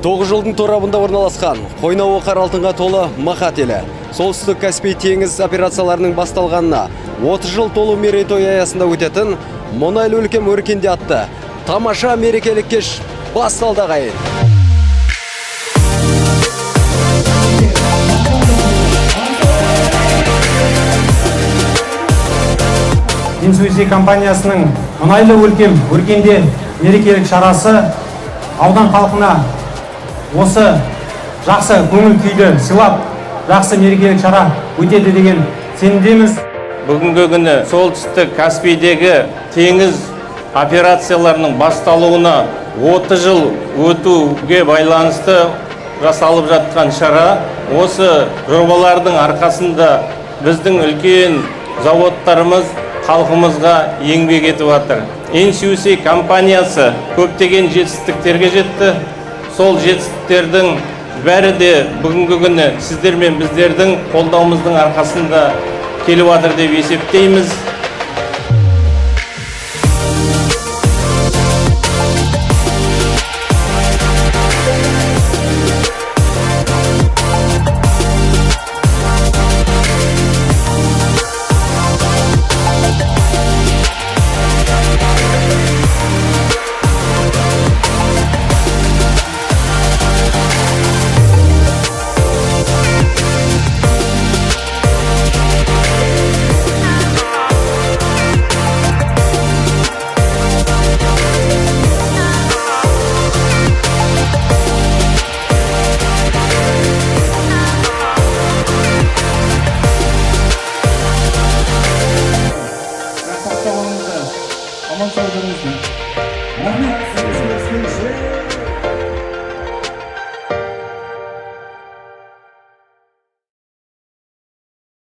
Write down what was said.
9 жылдың торабында орналасқан Қойнауы қара алтынға толы Мақат елі. Солтүстік Каспий теңіз операцияларының басталғанына 30 жыл толу мерейтой аясында өтетін мұнайлы өлкем өркенде атты тамаша мерекелік кеш басталды ағайын. Инсуиси компаниясының мұнайлы өлкем өркенде мерекелік шарасы аудан халқына осы жақсы көңіл күйді сыйлап, жақсы мерекелік шара өтеді деген сенімдеміз. Бүгінгі күні солтүстік Каспийдегі теңіз операцияларының басталуына 30 жыл өтуге байланысты жасалып жатқан шара. Осы жобалардың арқасында біздің үлкен заводтарымыз халқымызға еңбек етіп жатыр. Инсуиси компаниясы көптеген жетістіктерге жетті. Сол жетістіктердің бәрі де бүгінгі күні сіздер мен біздердің қолдауымыздың арқасында келіп жатыр деп есептейміз.